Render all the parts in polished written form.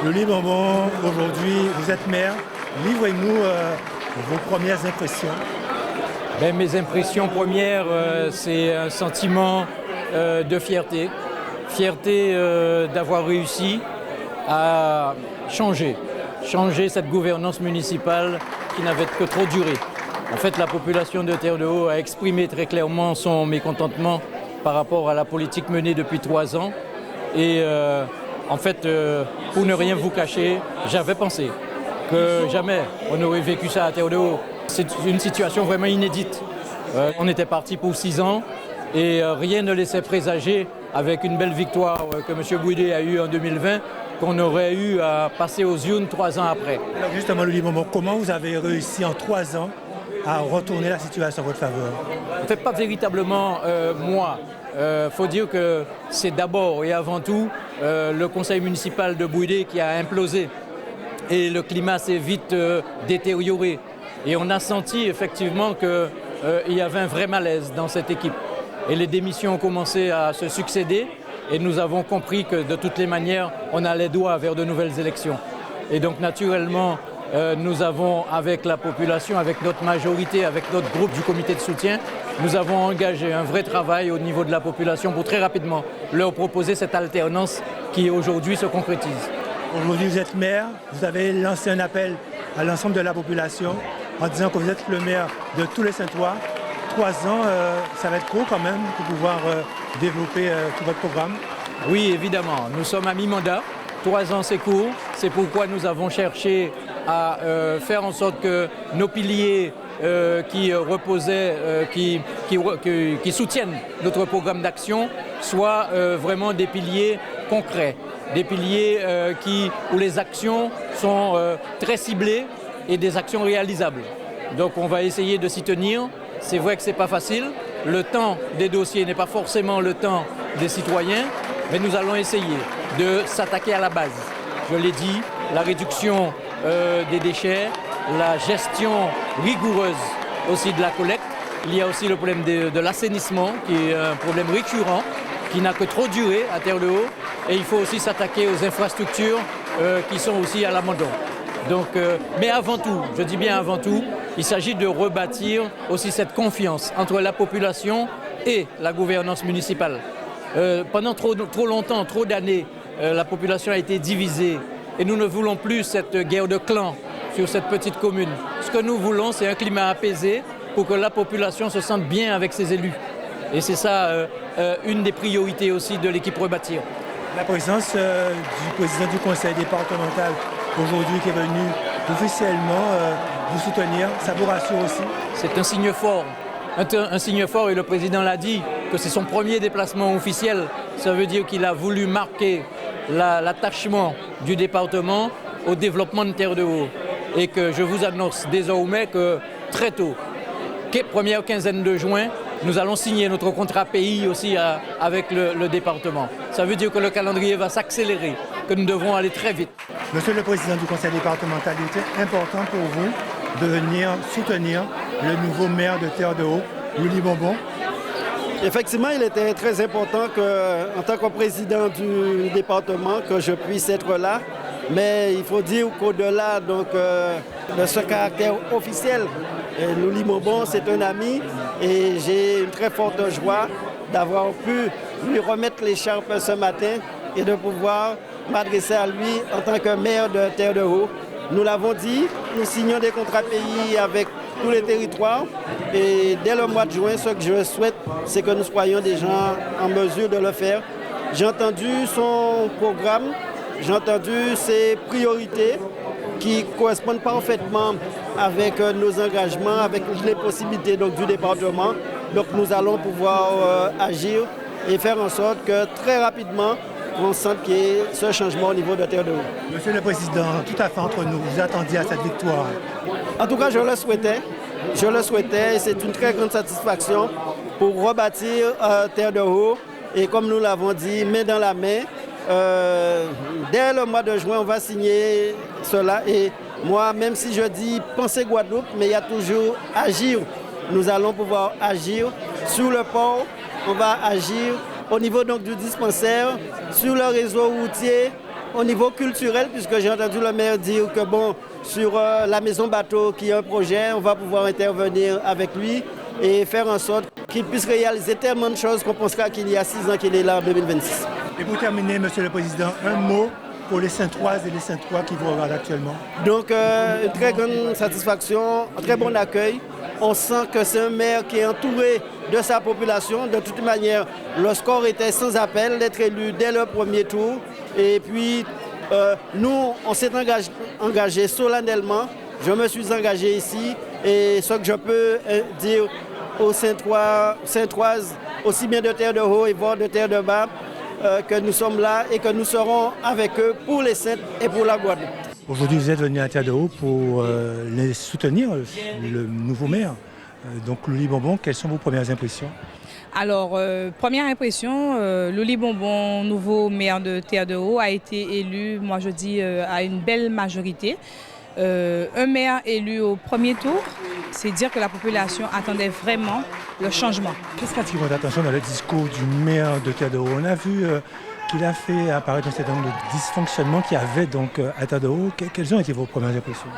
Louis Bonbon, aujourd'hui, vous êtes maire. Livrez-nous vos premières impressions. Mes impressions premières, c'est un sentiment de fierté. Fierté d'avoir réussi à changer cette gouvernance municipale qui n'avait que trop duré. En fait, la population de Terre-de-Haut a exprimé très clairement son mécontentement par rapport à la politique menée depuis 3 ans. Et en fait, pour ne rien vous cacher, j'avais pensé que jamais on aurait vécu ça à Terre-de-Haut. C'est une situation vraiment inédite. On était parti pour 6 ans et rien ne laissait présager, avec une belle victoire que M. Bouidé a eue en 2020, qu'on aurait eu à passer aux urnes 3 ans après. Alors justement, Louis Bonbon, comment vous avez réussi en 3 ans à retourner la situation en votre faveur? En fait, pas véritablement moi. Faut dire que c'est d'abord et avant tout le conseil municipal de Bouidé qui a implosé et le climat s'est vite détérioré. Et on a senti effectivement qu'il y avait un vrai malaise dans cette équipe. Et les démissions ont commencé à se succéder et nous avons compris que de toutes les manières, on allait droit vers de nouvelles élections. Et donc naturellement, nous avons, avec la population, avec notre majorité, avec notre groupe du comité de soutien, nous avons engagé un vrai travail au niveau de la population pour très rapidement leur proposer cette alternance qui aujourd'hui se concrétise. Aujourd'hui, vous êtes maire, vous avez lancé un appel à l'ensemble de la population en disant que vous êtes le maire de tous les Saintois. 3 ans, ça va être court quand même pour pouvoir développer tout votre programme. Oui, évidemment. Nous sommes à mi-mandat. 3 ans, c'est court. C'est pourquoi nous avons cherché à faire en sorte que nos piliers qui reposaient, qui soutiennent notre programme d'action soient vraiment des piliers concrets. Des piliers où les actions sont très ciblées et des actions réalisables. Donc on va essayer de s'y tenir. C'est vrai que ce n'est pas facile. Le temps des dossiers n'est pas forcément le temps des citoyens, mais nous allons essayer de s'attaquer à la base. Je l'ai dit, la réduction des déchets, la gestion rigoureuse aussi de la collecte. Il y a aussi le problème de l'assainissement qui est un problème récurrent, qui n'a que trop duré à Terre-de-Haut. Et il faut aussi s'attaquer aux infrastructures qui sont aussi à l'abandon. Donc, mais avant tout, je dis bien avant tout, il s'agit de rebâtir aussi cette confiance entre la population et la gouvernance municipale. Pendant trop longtemps, trop d'années, la population a été divisée et nous ne voulons plus cette guerre de clans sur cette petite commune. Ce que nous voulons, c'est un climat apaisé pour que la population se sente bien avec ses élus. Et c'est ça une des priorités aussi de l'équipe Rebâtir. La présence du président du conseil départemental aujourd'hui qui est venu officiellement vous soutenir, ça vous rassure aussi? C'est un signe fort. Un signe fort, et le président l'a dit, que c'est son premier déplacement officiel. Ça veut dire qu'il a voulu marquer l'attachement du département au développement de Terre-de-Haut. Et que je vous annonce désormais que très tôt, première quinzaine de juin, nous allons signer notre contrat pays aussi avec le département. Ça veut dire que le calendrier va s'accélérer, que nous devrons aller très vite. Monsieur le président du conseil départemental, il était important pour vous de venir soutenir le nouveau maire de Terre-de-Haut, Louis Bonbon. Effectivement, il était très important que, en tant que président du département, que je puisse être là. Mais il faut dire qu'au-delà de ce caractère officiel, Louis Bonbon, c'est un ami et j'ai une très forte joie d'avoir pu lui remettre l'écharpe ce matin et de pouvoir m'adresser à lui en tant que maire de Terre-de-Haut. Nous l'avons dit, nous signons des contrats pays avec tous les territoires et dès le mois de juin, ce que je souhaite, c'est que nous soyons des gens en mesure de le faire. J'ai entendu son programme, j'ai entendu ses priorités qui correspondent parfaitement avec nos engagements, avec les possibilités du département. Donc nous allons pouvoir agir et faire en sorte que très rapidement, on sente qu'il y ait ce changement au niveau de Terre-de-Haut. Monsieur le Président, tout à fait entre nous, vous attendiez à cette victoire? En tout cas, je le souhaitais et c'est une très grande satisfaction pour rebâtir Terre-de-Haut. Et comme nous l'avons dit, main dans la main, dès le mois de juin, on va signer cela. Et moi, même si je dis penser Guadeloupe, mais il y a toujours agir. Nous allons pouvoir agir sur le port, on va agir au niveau donc du dispensaire, sur le réseau routier au niveau culturel, puisque j'ai entendu le maire dire que bon, sur la maison bateau qui est un projet, on va pouvoir intervenir avec lui et faire en sorte qu'il puisse réaliser tellement de choses qu'on pensera qu'il y a 6 ans qu'il est là en 2026. Et pour terminer, Monsieur le Président, un mot pour les Saintoises et les Saintois qui vous regardent actuellement. Donc, une très grande satisfaction, un très bon accueil. On sent que c'est un maire qui est entouré de sa population. De toute manière, le score était sans appel d'être élu dès le premier tour. Et puis, nous, on s'est engagé solennellement. Je me suis engagé ici. Et ce que je peux dire aux Saintoises, aussi bien de terre de haut et voire de terre de bas, que nous sommes là et que nous serons avec eux pour les Saintes et pour la Guadeloupe. Aujourd'hui, vous êtes venu à Terre de Haut pour les soutenir, le nouveau maire. Donc, Louli Bonbon, quelles sont vos premières impressions? Alors, première impression, Louli Bonbon, nouveau maire de Terre de Haut, a été élu, moi je dis, à une belle majorité. Un maire élu au premier tour, c'est dire que la population attendait vraiment le changement. Qu'est-ce qui attire votre attention dans le discours du maire de Terre de Haut? On a vu qu'il a fait apparaître un certain nombre de dysfonctionnements qu'il y avait donc à Terre de Haut. Quelles ont été vos premières impressions?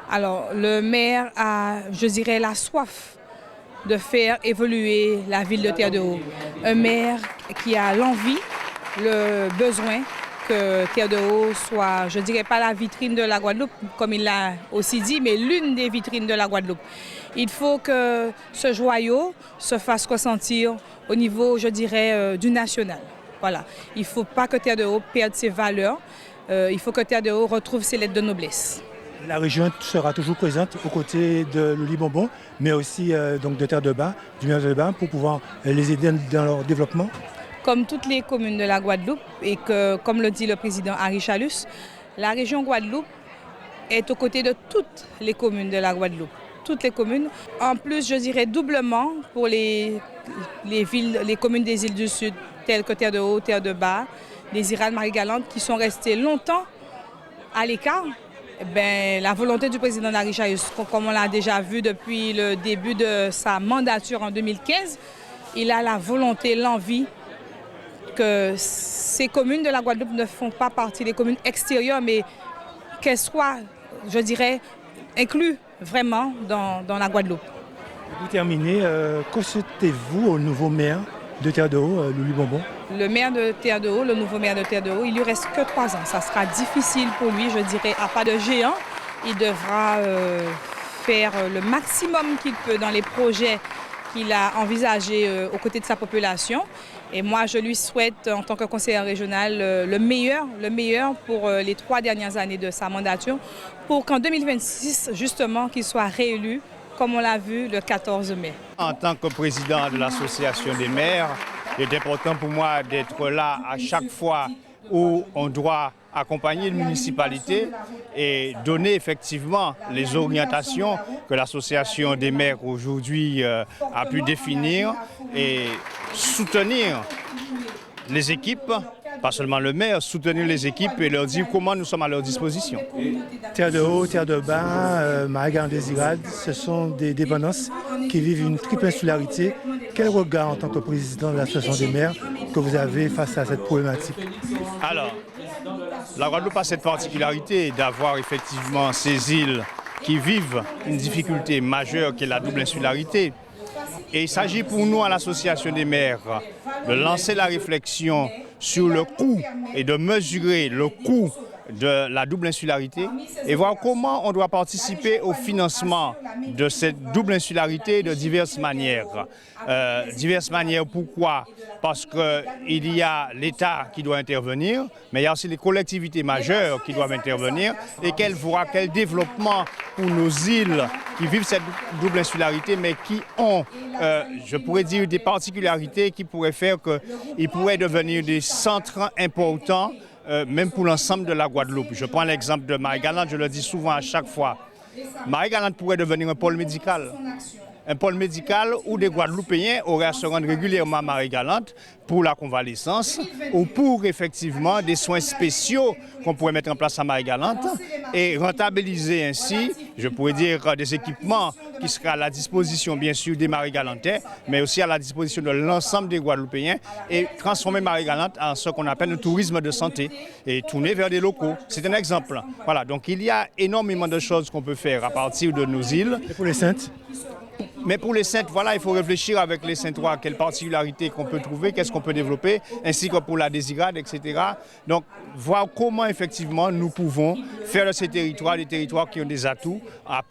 Alors, le maire a, je dirais, la soif de faire évoluer la ville de Terre de Haut. Un maire qui a l'envie, le besoin que Terre de Haut soit, je dirais pas la vitrine de la Guadeloupe, comme il l'a aussi dit, mais l'une des vitrines de la Guadeloupe. Il faut que ce joyau se fasse ressentir au niveau, je dirais, du national. Voilà. Il ne faut pas que Terre de Haut perde ses valeurs. Il faut que Terre de Haut retrouve ses lettres de noblesse. La région sera toujours présente aux côtés de Louli Bonbon, mais aussi donc de Terre de Bas, du maire de Bas, pour pouvoir les aider dans leur développement. Comme toutes les communes de la Guadeloupe et que, comme le dit le président Henri Chalus, la région Guadeloupe est aux côtés de toutes les communes de la Guadeloupe. Toutes les communes. En plus, je dirais doublement pour les villes, les communes des îles du Sud, telles que Terre de Haut, Terre de Bas, les Irades, Marie-Galante, qui sont restées longtemps à l'écart. La volonté du président Henri Chalus, comme on l'a déjà vu depuis le début de sa mandature en 2015, il a la volonté, l'envie que ces communes de la Guadeloupe ne font pas partie des communes extérieures, mais qu'elles soient, je dirais, incluses vraiment dans la Guadeloupe. Pour terminer, consultez-vous au nouveau maire de Terre de Haut, Louli Bonbon? Le maire de Terre de Haut, le nouveau maire de Terre de Haut, il lui reste que 3 ans. Ça sera difficile pour lui, je dirais, à pas de géant. Il devra faire le maximum qu'il peut dans les projets qu'il a envisagés aux côtés de sa population. Et moi, je lui souhaite, en tant que conseillère régionale, le meilleur pour les 3 dernières années de sa mandature, pour qu'en 2026, justement, qu'il soit réélu, comme on l'a vu le 14 mai. En tant que président de l'association des maires, il est important pour moi d'être là à chaque fois où on doit accompagner une municipalité et donner effectivement les orientations que l'association des maires aujourd'hui a pu définir et soutenir les équipes, pas seulement le maire, soutenir les équipes et leur dire comment nous sommes à leur disposition. Terre de Haut, Terre de Bas, Marie-Galante des Irades, ce sont des dépendances qui vivent une triple insularité. Quel regard en tant que président de l'association des maires que vous avez face à cette problématique? Alors, la Guadeloupe a cette particularité d'avoir effectivement ces îles qui vivent une difficulté majeure qui est la double insularité. Et il s'agit pour nous à l'association des maires de lancer la réflexion sur le coût et de mesurer le coût de la double insularité et voir comment on doit participer au financement de cette double insularité de diverses manières. Pourquoi? Parce qu'il y a l'État qui doit intervenir, mais il y a aussi les collectivités majeures qui doivent intervenir et qu'elles voient quel développement pour nos îles qui vivent cette double insularité, mais qui ont, je pourrais dire, des particularités qui pourraient faire qu'ils pourraient devenir des centres importants même pour l'ensemble de la Guadeloupe. Je prends l'exemple de Marie-Galante, je le dis souvent à chaque fois. Marie-Galante pourrait devenir un pôle médical. Un pôle médical où des Guadeloupéens auraient à se rendre régulièrement à Marie-Galante pour la convalescence ou pour effectivement des soins spéciaux qu'on pourrait mettre en place à Marie-Galante et rentabiliser ainsi, je pourrais dire, des équipements qui sera à la disposition bien sûr des Marie-Galantais, mais aussi à la disposition de l'ensemble des Guadeloupéens et transformer Marie-Galante en ce qu'on appelle le tourisme de santé et tourner vers des locaux. C'est un exemple. Voilà, donc il y a énormément de choses qu'on peut faire à partir de nos îles. Et pour les Saintes? Mais pour les Saintes, voilà, il faut réfléchir avec les Saintois, quelles particularités qu'on peut trouver, qu'est-ce qu'on peut développer, ainsi que pour la Désirade, etc. Donc, voir comment effectivement nous pouvons faire de ces territoires des territoires qui ont des atouts,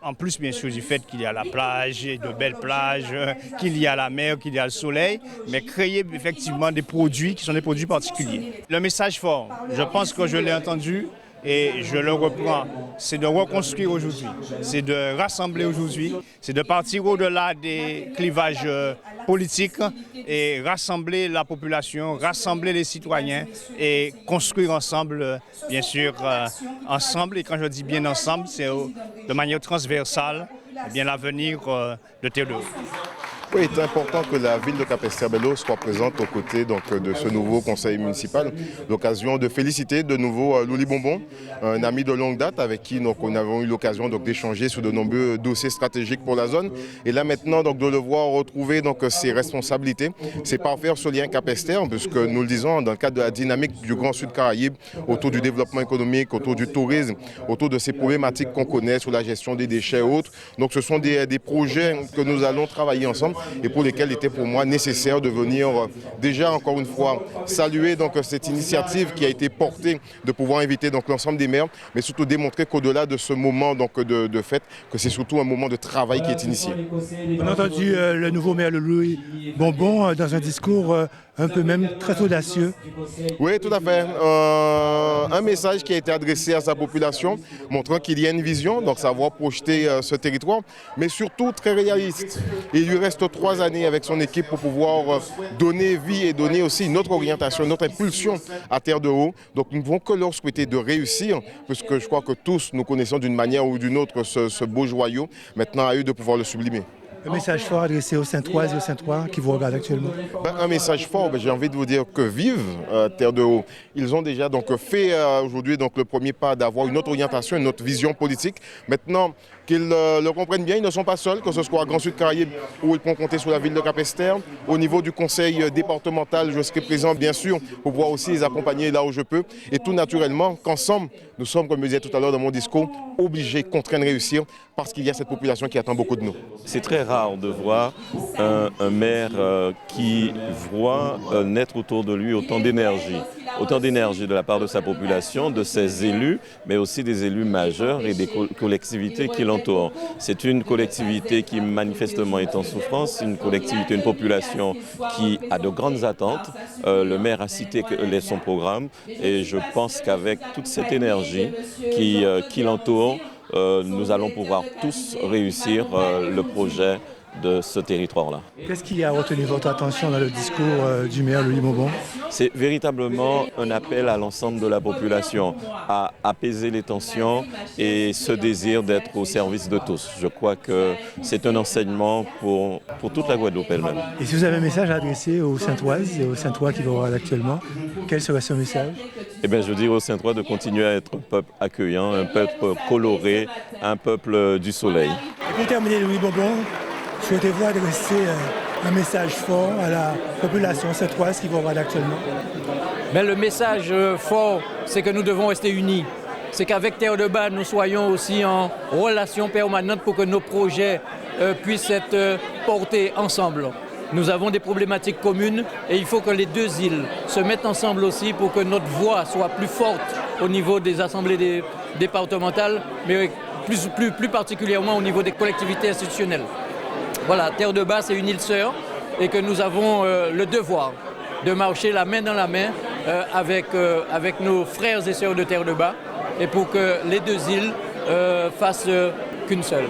en plus bien sûr du fait qu'il y a la plage, de belles plages, qu'il y a la mer, qu'il y a le soleil, mais créer effectivement des produits qui sont des produits particuliers. Le message fort, je pense que je l'ai entendu, et je le reprends, c'est de reconstruire aujourd'hui, c'est de rassembler aujourd'hui, c'est de partir au-delà des clivages politiques et rassembler la population, rassembler les citoyens et construire ensemble, bien sûr, ensemble. Et quand je dis bien ensemble, c'est de manière transversale, bien l'avenir de Terre de Haut. Oui, il est important que la ville de Capesterre-Belle-Eau soit présente aux côtés de ce nouveau conseil municipal. L'occasion de féliciter de nouveau Louli Bonbon, un ami de longue date avec qui on avons eu l'occasion d'échanger sur de nombreux dossiers stratégiques pour la zone. Et là maintenant de le voir retrouver ses responsabilités, c'est parfaire ce lien Capesterre, puisque nous le disons dans le cadre de la dynamique du Grand Sud Caraïbe, autour du développement économique, autour du tourisme, autour de ces problématiques qu'on connaît sur la gestion des déchets et autres. Donc ce sont des projets que nous allons travailler ensemble et pour lesquels il était pour moi nécessaire de venir déjà encore une fois saluer cette initiative qui a été portée de pouvoir inviter l'ensemble des maires, mais surtout démontrer qu'au-delà de ce moment de fête, que c'est surtout un moment de travail qui est initié. On a entendu le nouveau maire Louli Bonbon dans un discours un peu même très audacieux. Oui, tout à fait. Un message qui a été adressé à sa population, montrant qu'il y a une vision, donc savoir projeter ce territoire, mais surtout très réaliste. Et il lui reste 3 années avec son équipe pour pouvoir donner vie et donner aussi une autre orientation, une autre impulsion à Terre de Haut. Donc nous ne pouvons que leur souhaiter de réussir, puisque je crois que tous nous connaissons d'une manière ou d'une autre ce beau joyau. Maintenant à eux de pouvoir le sublimer. Un message fort adressé aux Saintoises et aux Saintois qui vous regardent actuellement. Un message fort, j'ai envie de vous dire que vive Terre de Haut. Ils ont déjà fait aujourd'hui le premier pas d'avoir une autre orientation, une autre vision politique. Maintenant qu'ils le comprennent bien, ils ne sont pas seuls, que ce soit à Grand Sud Caraïbe où ils pourront compter sur la ville de Capesterre. Au niveau du conseil départemental, je serai présent bien sûr pour pouvoir aussi les accompagner là où je peux. Et tout naturellement qu'ensemble, nous sommes, comme je disais tout à l'heure dans mon discours, obligés, contraints de réussir parce qu'il y a cette population qui attend beaucoup de nous. C'est très rare de voir un maire qui voit naître autour de lui autant d'énergie de la part de sa population, de ses élus, mais aussi des élus majeurs et des collectivités qui l'entourent. C'est une collectivité qui manifestement est en souffrance, une collectivité, une population qui a de grandes attentes. Le maire a cité son programme et je pense qu'avec toute cette énergie qui l'entoure, nous allons pouvoir tous réussir le projet de ce territoire-là. Qu'est-ce qui a retenu votre attention dans le discours du maire Louli Bonbon? C'est véritablement un appel à l'ensemble de la population à apaiser les tensions et ce désir d'être au service de tous. Je crois que c'est un enseignement pour toute la Guadeloupe elle-même. Et si vous avez un message à adresser aux Saintoises et aux Saintois qui vous regardent actuellement, quel serait ce message? Je dirais aux Saintois de continuer à être un peuple accueillant, un peuple coloré, un peuple du soleil. Et pour terminer, Louli Bonbon, souhaitez-vous adresser un message fort à la population saintoise qui vous regarde actuellement? Le message fort, c'est que nous devons rester unis. C'est qu'avec Terre de Bas, nous soyons aussi en relation permanente pour que nos projets puissent être portés ensemble. Nous avons des problématiques communes et il faut que les deux îles se mettent ensemble aussi pour que notre voix soit plus forte au niveau des assemblées départementales, mais plus particulièrement au niveau des collectivités institutionnelles. Voilà, Terre de Bas, c'est une île sœur et que nous avons le devoir de marcher la main dans la main avec nos frères et sœurs de Terre de Bas et pour que les deux îles fassent qu'une seule.